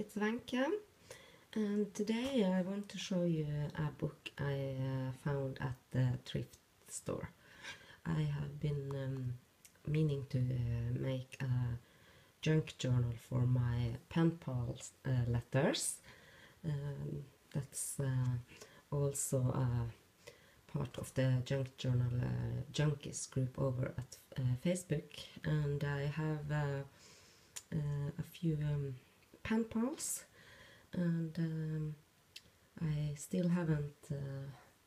it's Wenche, and today I want to show you a book I found at the thrift store. I have been meaning to make a junk journal for my pen pals letters. That's also a part of the junk journal junkies group over at Facebook, and I have a few pen pals, and I still haven't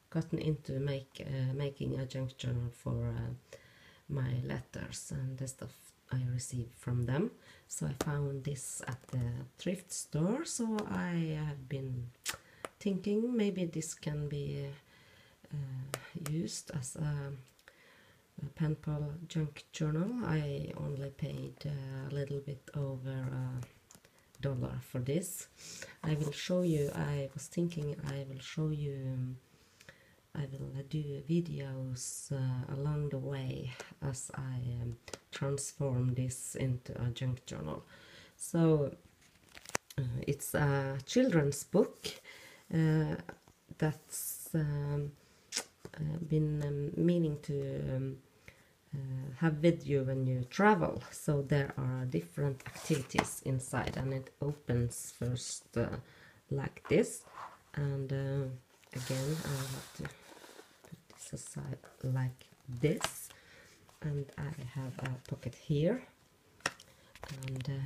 gotten into making a junk journal for my letters and the stuff I received from them. So I found this at the thrift store, so I have been thinking maybe this can be used as a pen pal junk journal. I only paid a little bit over $1 for this. I will show you, I was thinking I will show you, I will do videos along the way as I transform this into a junk journal. So it's a children's book that's been meaning to have video when you travel. So there are different activities inside, and it opens first like this, and again I have to put this aside like this, and I have a pocket here and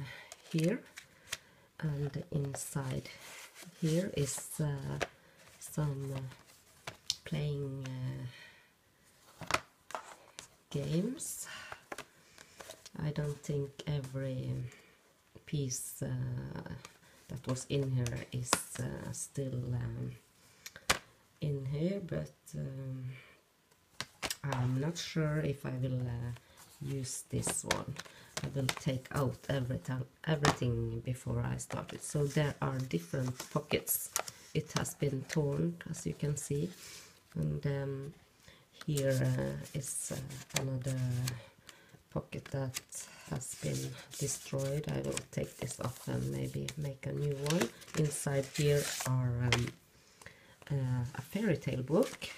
here, and inside here is some playing games. I don't think every piece that was in here is still in here, but I'm not sure if I will use this one. I will take out everything before I start it. So there are different pockets. It has been torn, as you can see, and here is another pocket that has been destroyed. I will take this off and maybe make a new one. Inside here are a fairy tale book.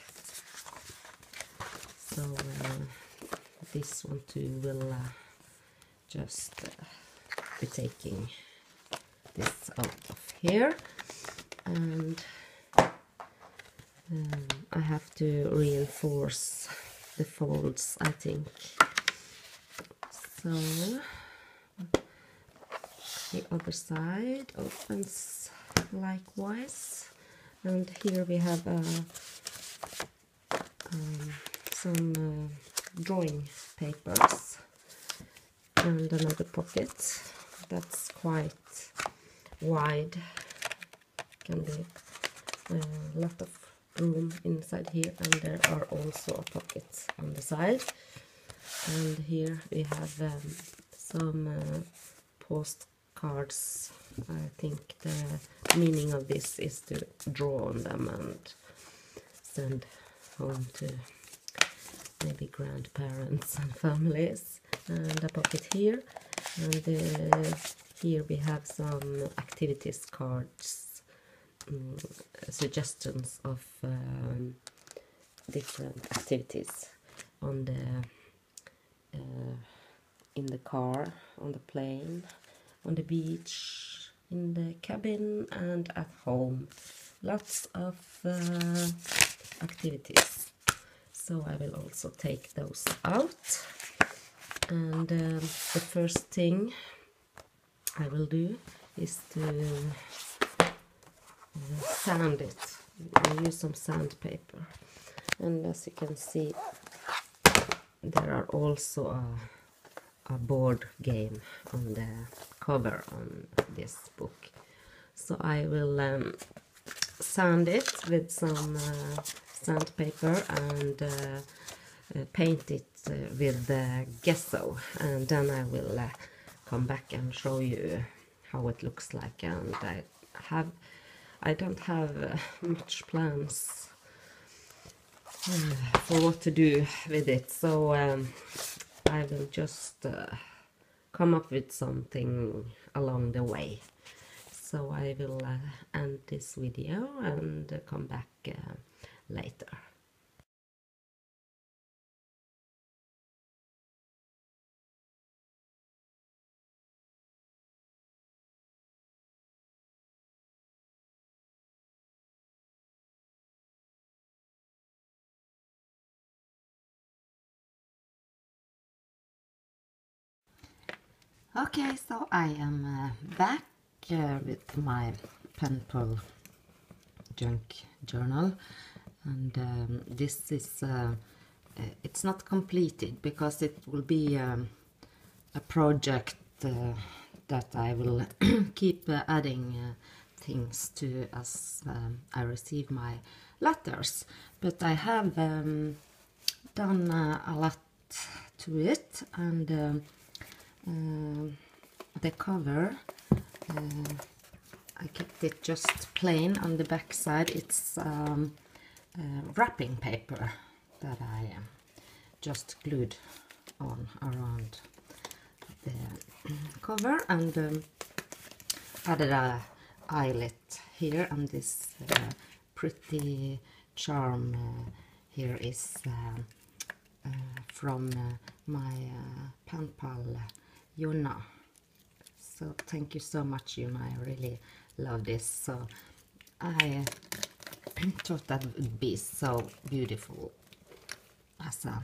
So this one too will just be taking this out of here, and I have to reinforce the folds, I think. So the other side opens likewise, and here we have some drawing papers and another pocket that's quite wide. Can be a lot of room inside here, and there are also a pocket on the side. And here we have some postcards. I think the meaning of this is to draw on them and send home to maybe grandparents and families. And a pocket here, and here we have some activities cards, suggestions of different activities on the in the car, on the plane, on the beach, in the cabin, and at home. Lots of activities. So I will also take those out, and the first thing I will do is to sand it. I'll use some sandpaper, and as you can see, there are also a board game on the cover on this book. So I will sand it with some sandpaper and paint it with gesso, and then I will come back and show you how it looks like. And I don't have much plans for what to do with it, so I will just come up with something along the way. so I will end this video and come back later. Okay, so I am back with my Penpal junk journal, and this is it's not completed because it will be a project that I will keep adding things to as I receive my letters, but I have done a lot to it, and the cover, I kept it just plain. On the back side it's wrapping paper that I just glued on around the cover, and added a eyelet here, and this pretty charm here is from my pen pal Jonna. So thank you so much, Jonna. I really love this. So I thought that would be so beautiful as a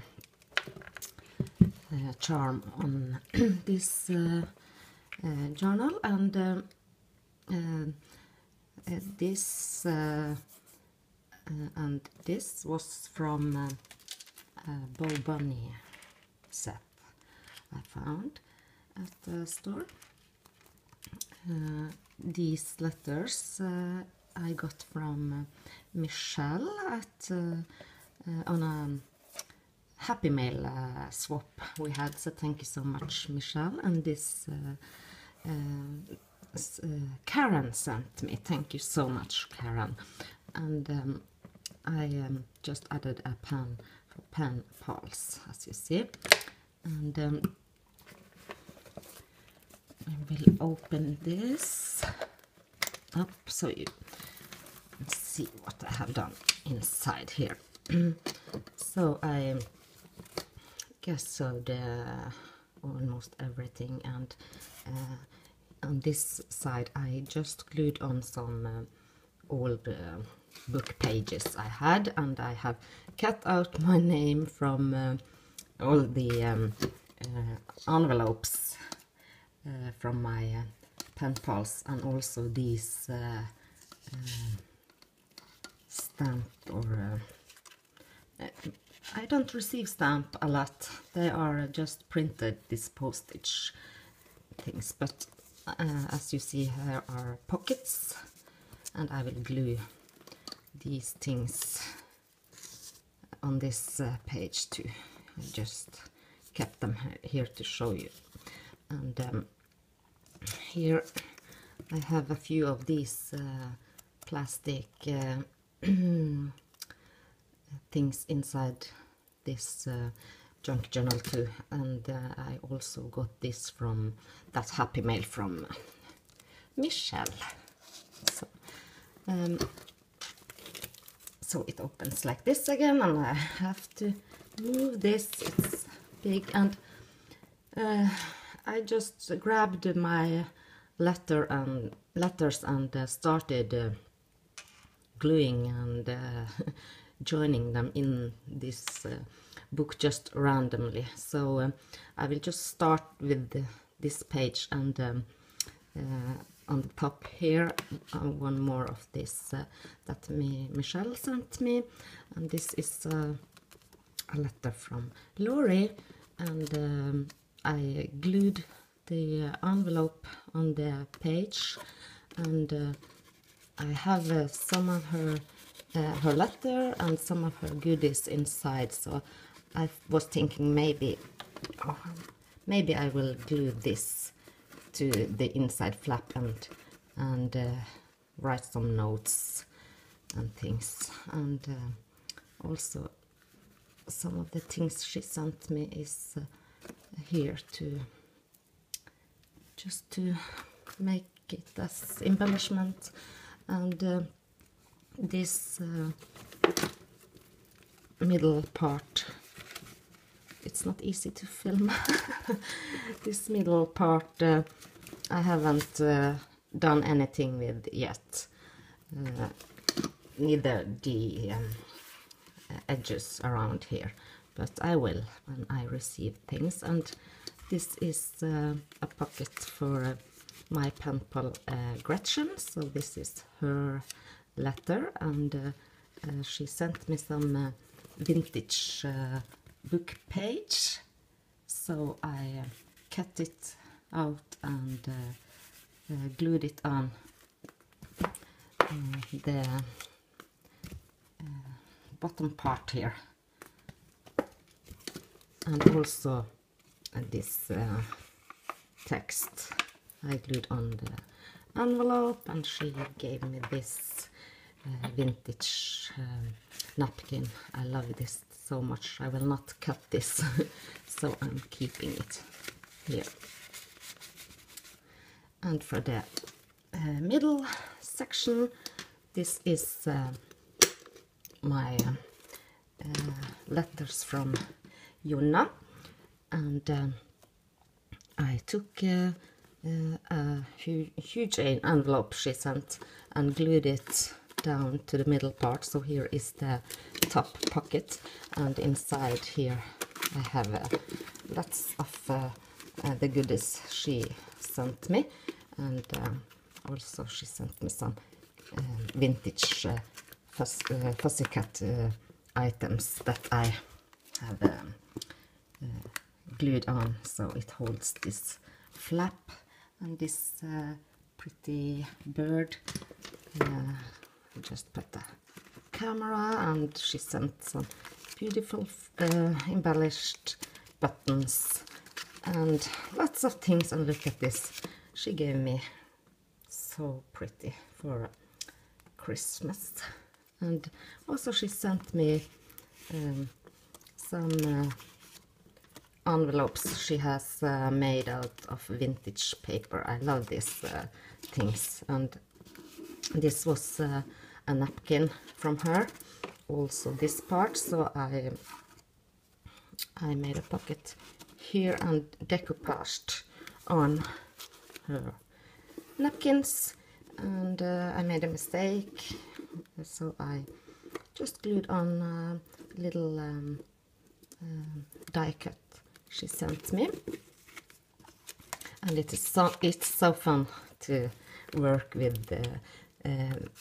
charm on this journal, and this was from Bo Bunny set I found at the store. These letters I got from Michelle at on a Happy Mail swap we had, so thank you so much, Michelle. And this Karen sent me. Thank you so much, Karen. And I just added a pen for pen pals, as you see, and I will open this up so you can see what I have done inside here. So I guess sewed almost everything, and on this side I just glued on some old book pages I had, and I have cut out my name from all the envelopes from my pen pals, and also these stamped, or I don't receive stamp a lot, they are just printed, this postage things, but as you see here are pockets, and I will glue these things on this page too. I just kept them here to show you. And here I have a few of these plastic things inside this junk journal too, and I also got this from that Happy Mail from Michelle. So it opens like this again, and I have to move this, it's big, and I just grabbed my letters and started gluing and joining them in this book just randomly. So I will just start with this page, and on the top here one more of this that Michelle sent me, and this is a letter from Lori, and I glued the envelope on the page, and I have some of her letter and some of her goodies inside, so I was thinking maybe I will glue this to the inside flap and write some notes and things. And also some of the things she sent me is here to just to make it as embellishment. And this middle part, it's not easy to film. This middle part I haven't done anything with yet, neither the edges around here, but I will when I receive things. And this is a pocket for my pen pal Gretchen, so this is her letter, and she sent me some vintage book page, so I cut it out and glued it on the bottom part here, and also this text I glued on the envelope, and she gave me this vintage napkin. I love this so much. I will not cut this, so I'm keeping it here. And for the middle section, this is my letters from Jonna, and I took a huge envelope she sent and glued it down to the middle part. So here is the top pocket, and inside here I have lots of the goodies she sent me, and also she sent me some vintage Pussycat items that I have glued on, so it holds this flap and this pretty bird. Just put the camera, and she sent some beautiful embellished buttons and lots of things. And look at this, she gave me so pretty for Christmas. And also she sent me some envelopes she has made out of vintage paper. I love these things, and this was a napkin from her, also this part, so I made a pocket here and decoupaged on her napkins, and I made a mistake, so I just glued on a little die cut she sent me. And it's so fun to work with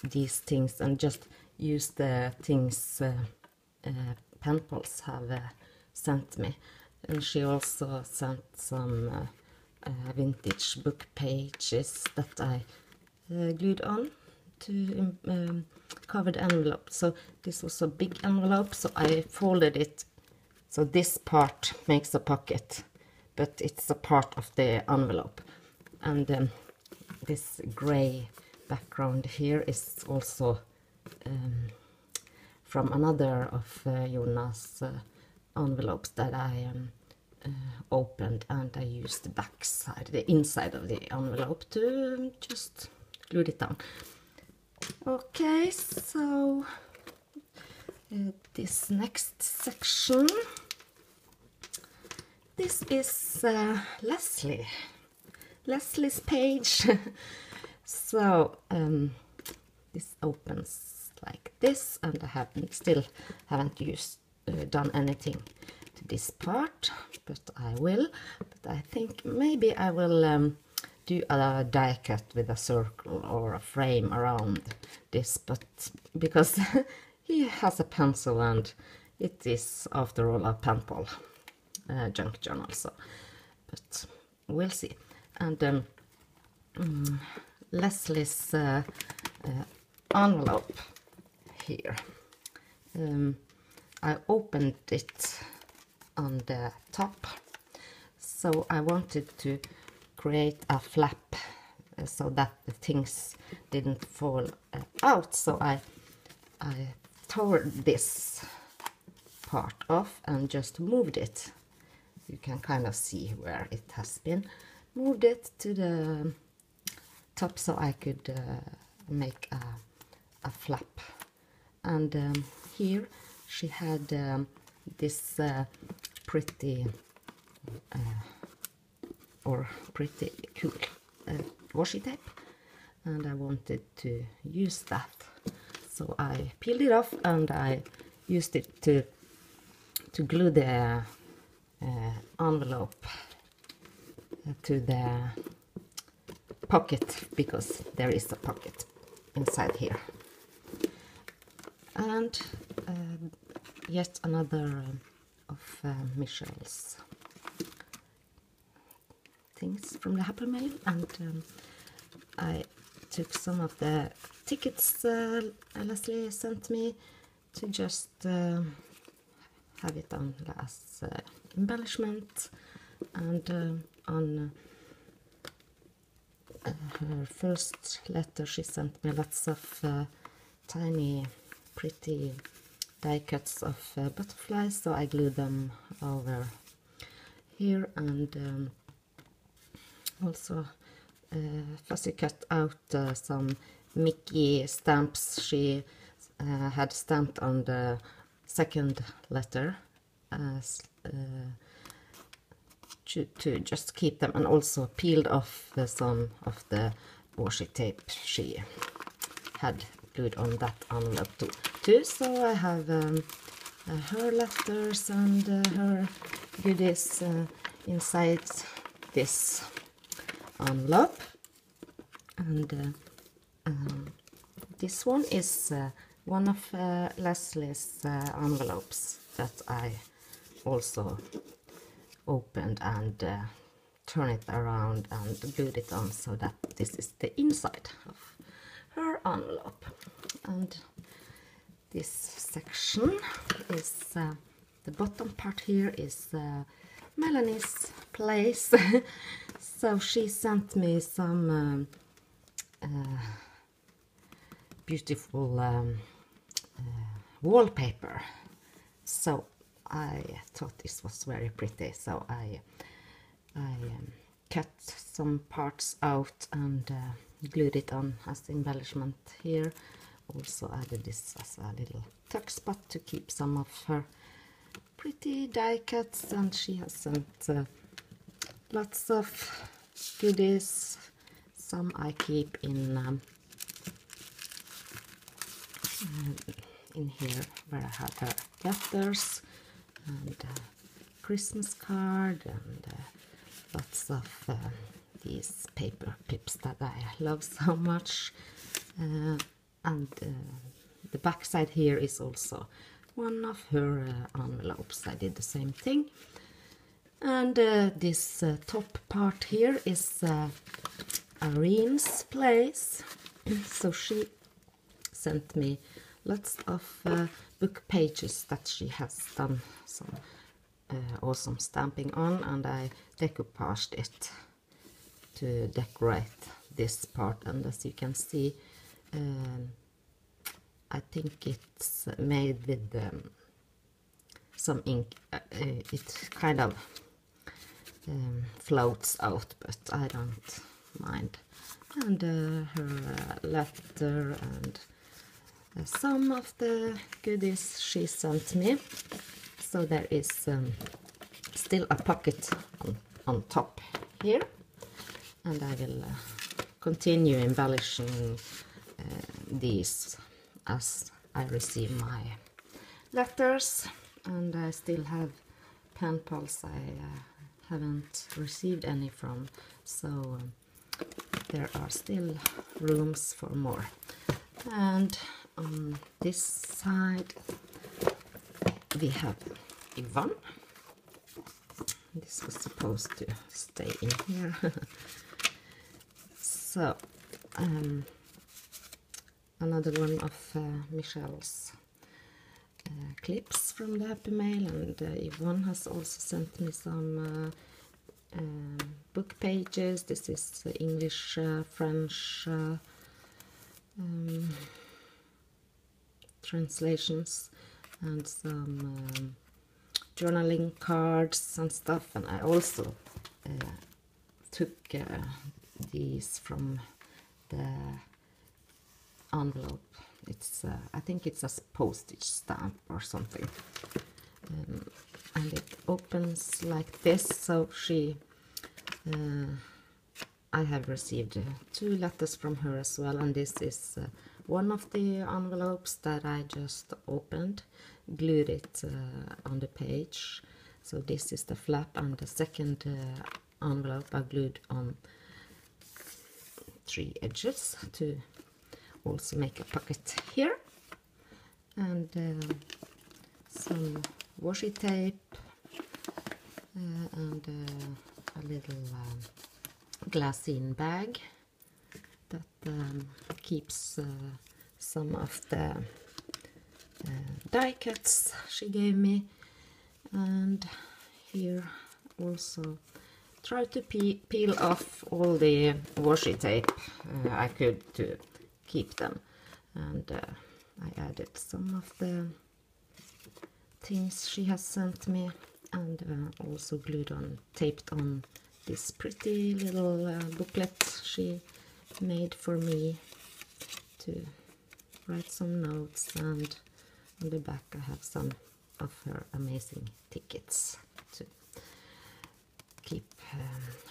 these things and just use the things pen pals have sent me. And she also sent some vintage book pages that I glued on to cover the envelope. So this was a big envelope, so I folded it, so this part makes a pocket, but it's a part of the envelope. And this gray background here is also from another of Jonna's envelopes that I opened, and I used the back side, the inside of the envelope, to just glue it down. Okay, so this next section, this is Leslie's page. So this opens like this, and I still haven't done anything to this part, but I will. But I think maybe I will do a die cut with a circle or a frame around this, but because he has a pencil and it is after all a pen pal junk journal, so but we'll see. And Leslie's envelope here, I opened it on the top, so I wanted to create a flap so that the things didn't fall out, so I tore this part off and just moved it. You can kind of see where it has been moved, it to the top so I could make a flap. And here she had this pretty pretty cool washi tape, and I wanted to use that, so I peeled it off and I used it to glue the envelope to the pocket, because there is a pocket inside here. And yet another of Michelle's things from the Happy Mail, and I took some of the tickets Leslie sent me to just have it on as embellishment. And on her first letter she sent me lots of tiny pretty die cuts of butterflies, so I glued them over here. And also Fussy cut out some Mickey stamps she had stamped on the second letter to just keep them, and also peeled off some of the washi tape she had glued on that envelope too. So I have her letters and her goodies inside this envelope. And this one is one of Leslie's envelopes that I also opened and turned it around and glued it on, so that this is the inside of her envelope. And this section is the bottom part here is Melanie's place. So she sent me some beautiful wallpaper, so I thought this was very pretty, so I cut some parts out and glued it on as embellishment here. Also added this as a little tuck spot to keep some of her pretty die cuts, and she has sent lots of goodies. Some I keep in here where I have her letters and Christmas card, and lots of these paper clips that I love so much. And the back side here is also one of her envelopes. I did the same thing. And this top part here is Irene's place. So she sent me lots of book pages that she has done some awesome stamping on, and I decoupaged it to decorate this part. And as you can see, I think it's made with some ink. It kind of floats out, but I don't mind. And her letter and some of the goodies she sent me. So there is still a pocket on top here, and I will continue embellishing these as I receive my letters. And I still have pen pals I haven't received any from, so there are still rooms for more. And on this side we have Yvonne. This was supposed to stay in here. So another one of Michelle's clips from the Happy Mail, and Yvonne has also sent me some book pages. This is English, French translations, and some journaling cards and stuff. And I also took these from the envelope. It's I think it's a postage stamp or something, and it opens like this. So I have received 2 letters from her as well, and this is one of the envelopes that I just opened, glued it on the page. So this is the flap, and the second envelope I glued on 3 edges to also make a pocket here, and some washi tape and a little glassine bag that keeps some of the die cuts she gave me. And here also try to peel off all the washi tape I could to keep them, and I added some of the things she has sent me, and also taped on this pretty little booklet she made for me to write some notes, and on the back I have some of her amazing tickets to keep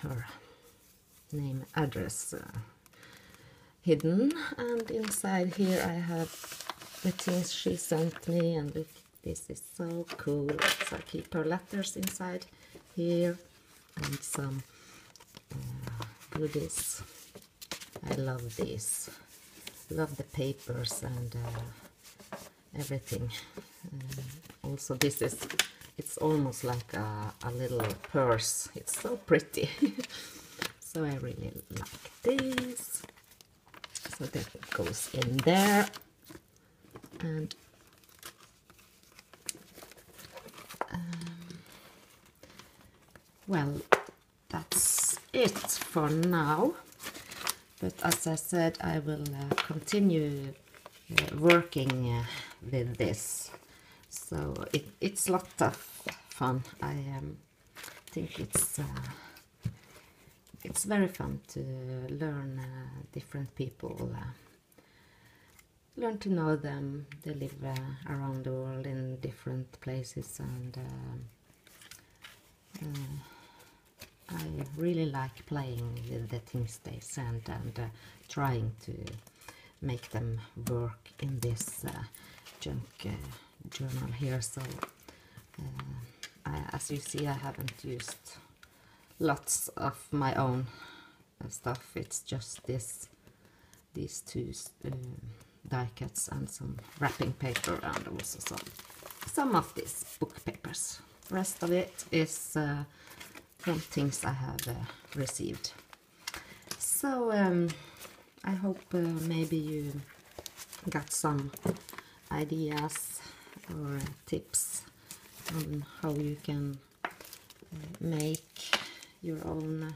her name, address hidden. And inside here I have the things she sent me, and look, this is so cool. So I keep her letters inside here, and some goodies. I love these, love the papers and everything. Also this is, it's almost like a little purse. It's so pretty. So I really like this. So that goes in there, and well, that's it for now. But as I said, I will continue working with this. So it's a lot of fun. I think it's very fun to learn different people, learn to know them. They live around the world in different places, and I really like playing with the things they send, and trying to make them work in this junk journal here. So as you see, I haven't used lots of my own stuff. It's just these 2 die cuts and some wrapping paper, and also some of these book papers. Rest of it is from things I have received. So I hope maybe you got some ideas or tips on how you can make your own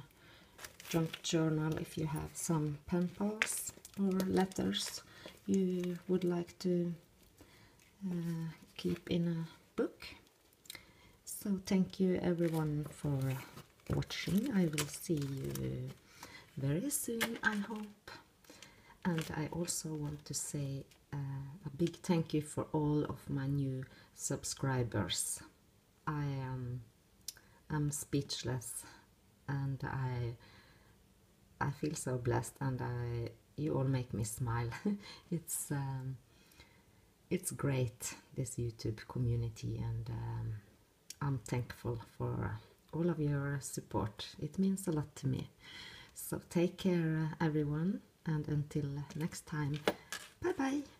junk journal if you have some pen pals or letters you would like to keep in a book. So thank you everyone for watching. I will see you very soon, I hope. And I also want to say a big thank you for all of my new subscribers. I am speechless, and I feel so blessed, and you all make me smile. It's great, this YouTube community, and I'm thankful for all of your support. It means a lot to me. So take care everyone, and until next time, bye bye.